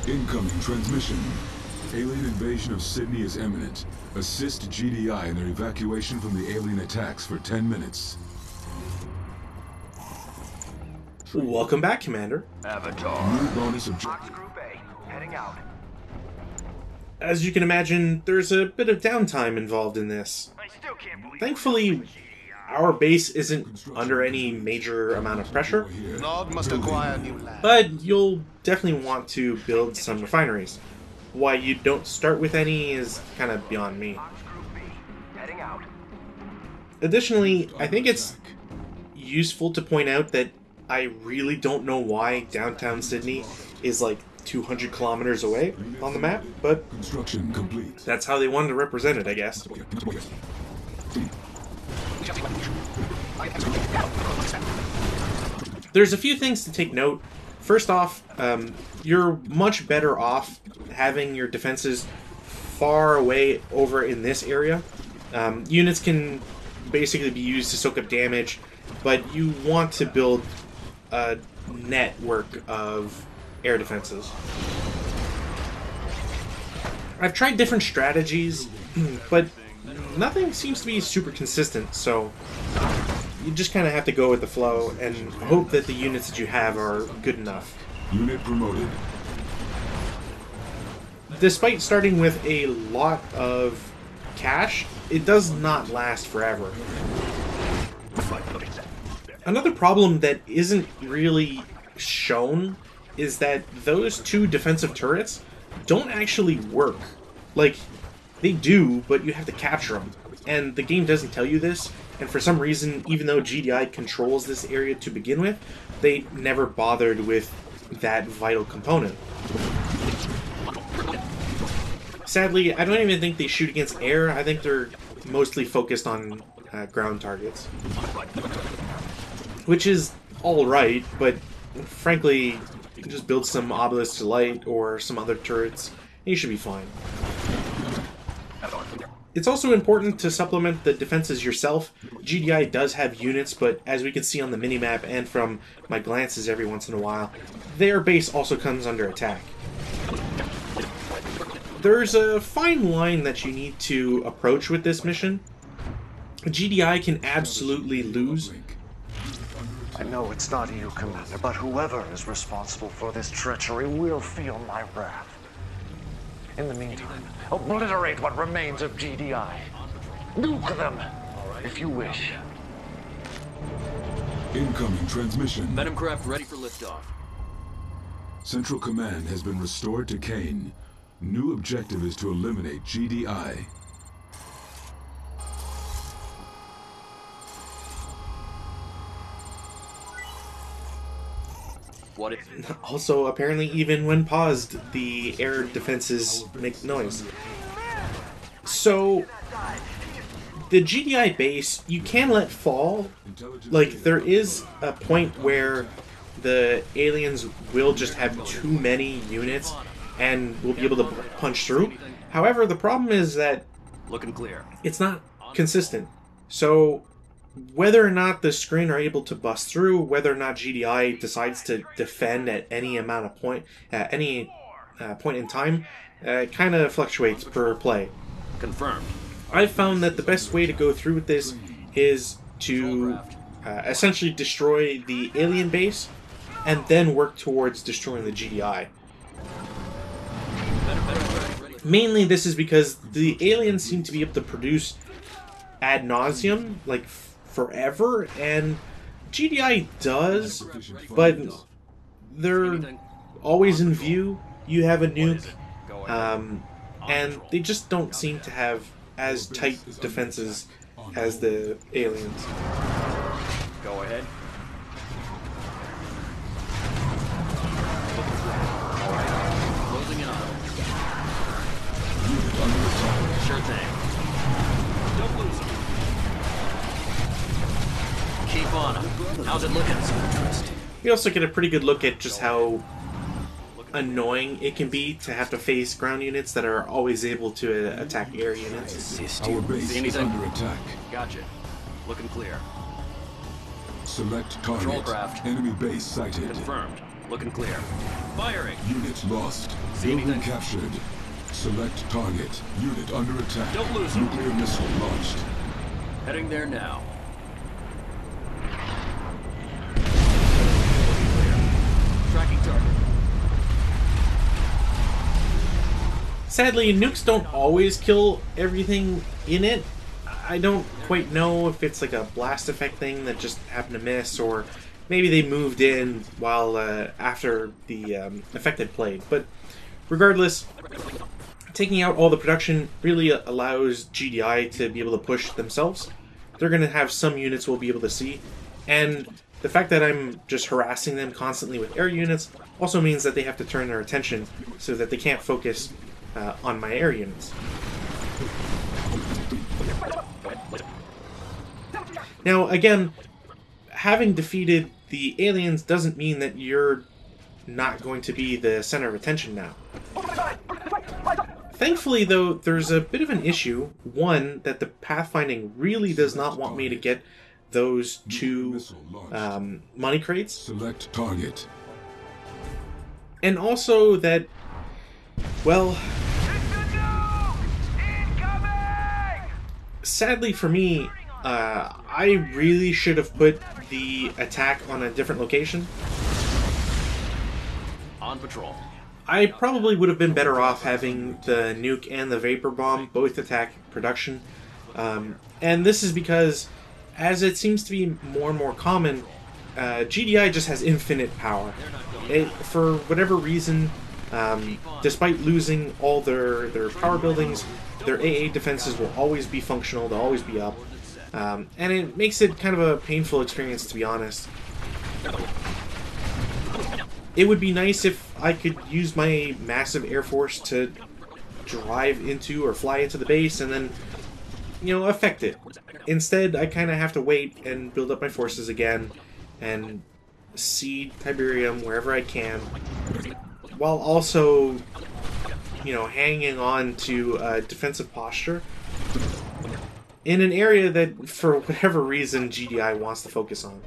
Incoming transmission. Alien invasion of Sydney is imminent. Assist GDI in their evacuation from the alien attacks for 10 minutes. Welcome back, Commander. Avatar. New bonus Fox Group A, heading out. As you can imagine, there's a bit of downtime involved in this. I still can't believe Thankfully, our base isn't under any major amount of pressure, Nod must acquire new land. but you'll definitely want to build some refineries. Why you don't start with any is kind of beyond me. Fox Group B, heading out. Additionally, I think it's useful to point out that I really don't know why downtown Sydney is like 200 kilometers away on the map, but construction complete. that's how they wanted to represent it, I guess. There's a few things to take note. First off, you're much better off having your defenses far away over in this area. Units can basically be used to soak up damage, but you want to build a network of air defenses. I've tried different strategies, but nothing seems to be super consistent, so you just kind of have to go with the flow and hope that the units that you have are good enough. Unit promoted. Despite starting with a lot of cash, it does not last forever. Another problem that isn't really shown is that those two defensive turrets don't actually work. Like, they do, but you have to capture them. And the game doesn't tell you this, and for some reason, even though GDI controls this area to begin with, they never bothered with that vital component. Sadly, I don't even think they shoot against air. I think they're mostly focused on ground targets. Which is alright, but frankly, you can just build some Obelisk to Light or some other turrets, and you should be fine. It's also important to supplement the defenses yourself. GDI does have units, but as we can see on the minimap and from my glances every once in a while, their base also comes under attack. There's a fine line that you need to approach with this mission. GDI can absolutely lose. I know it's not you, Commander, but whoever is responsible for this treachery will feel my wrath. In the meantime, obliterate what remains of GDI. Nuke them, if you wish. Incoming transmission. Venom craft ready for liftoff. Central command has been restored to Kane. New objective is to eliminate GDI. What if... Also, apparently, even when paused, the air defenses make noise. So, the GDI base, you can let fall. Like, there is a point where the aliens will just have too many units and will be able to punch through. However, the problem is that Looking clear. it's not consistent. So, whether or not the screen are able to bust through, whether or not GDI decides to defend at any amount of point, at any point in time, kind of fluctuates per play. Confirmed. I've found that the best way to go through with this is to essentially destroy the alien base and then work towards destroying the GDI. Mainly this is because the aliens seem to be able to produce ad nauseum, like forever, and GDI does, but they're always in view. You have a nuke, and they just don't seem to have as tight defenses as the aliens. Go ahead. Closing in on them. Sure thing. Don't lose them. Keep on them. How's it looking? You also get a pretty good look at just how annoying it can be to have to face ground units that are always able to attack air units. Our base is under attack. Gotcha. Looking clear. Select Control target. craft. Enemy base sighted. Confirmed. Looking clear. Firing. Unit lost. See Building anything? captured. Select target. Unit under attack. Don't lose 'em. Nuclear missile launched. Heading there now. Tracking target. Sadly, nukes don't always kill everything in it. I don't quite know if it's like a blast effect thing that just happened to miss, or maybe they moved in while after the effect had played. But regardless, taking out all the production really allows GDI to be able to push themselves. They're going to have some units we'll be able to see, and the fact that I'm just harassing them constantly with air units also means that they have to turn their attention so that they can't focus on my air units. Now, again, having defeated the aliens doesn't mean that you're not going to be the center of attention now. Thankfully, though, there's a bit of an issue. One, that the pathfinding really does not want me to get those two money crates. Select target. And also that, well, sadly for me, I really should have put the attack on a different location. On patrol. I probably would have been better off having the nuke and the vapor bomb both attack production. And this is because, as it seems to be more and more common, GDI just has infinite power. For whatever reason, despite losing all their power buildings, their AA defenses will always be functional, they'll always be up. And it makes it kind of a painful experience, to be honest. It would be nice if I could use my massive air force to drive into or fly into the base and then, affect it. Instead, I kind of have to wait and build up my forces again and seed Tiberium wherever I can, while also, hanging on to a defensive posture in an area that, for whatever reason, GDI wants to focus on.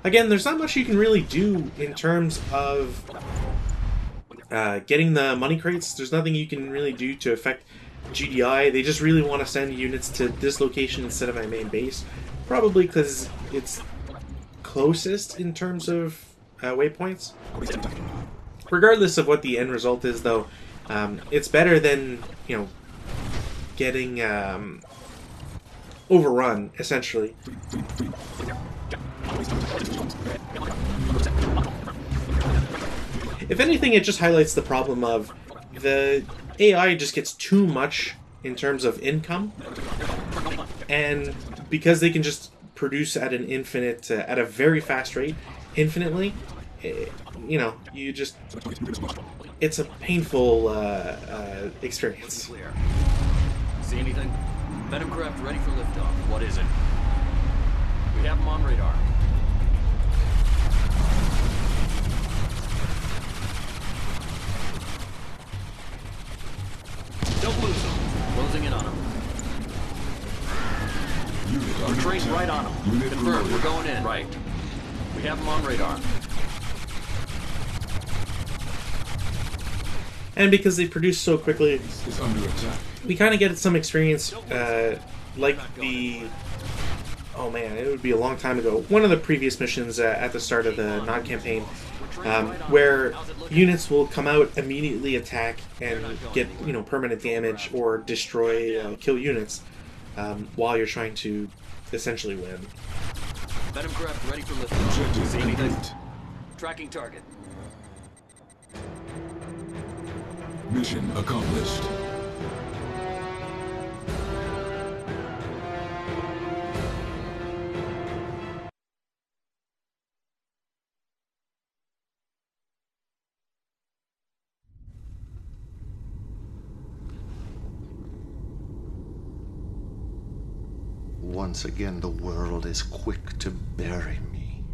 Again, there's not much you can really do in terms of getting the money crates. There's nothing you can really do to affect GDI. They just really want to send units to this location instead of my main base. Probably because it's closest in terms of waypoints. Regardless of what the end result is, though, it's better than, getting overrun, essentially. If anything, it just highlights the problem of the AI just gets too much in terms of income, and because they can just produce at an infinite, at a very fast rate, infinitely, you just, it's a painful experience. Clear. See anything? Venom craft ready for liftoff. What is it? We have them on radar. Don't lose them. Closing in on them. We're trained right on them. Confirmed. We're going in. Right. We have them on radar. And because they produce so quickly, Is under attack. we kind of get some experience, like the... Oh man, it would be a long time ago. One of the previous missions at the start of the non-campaign, where units will come out, immediately attack, and get permanent damage or destroy, kill units, while you're trying to essentially win. Venom craft ready for liftoff. Objective See anything? complete. Tracking target. Mission accomplished. Once again, the world is quick to bury me.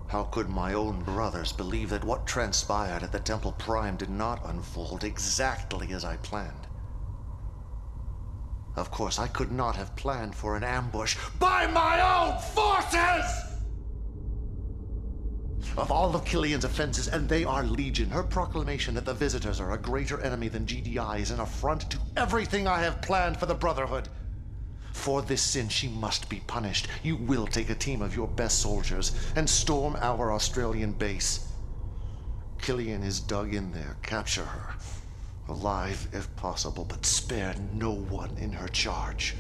How could my own brothers believe that what transpired at the Temple Prime did not unfold exactly as I planned? Of course, I could not have planned for an ambush by my own forces! Of all of Killian's offenses, and they are legion, her proclamation that the Visitors are a greater enemy than GDI is an affront to everything I have planned for the Brotherhood. For this sin, she must be punished. You will take a team of your best soldiers and storm our Australian base. Killian is dug in there. Capture her. Alive if possible, but spare no one in her charge.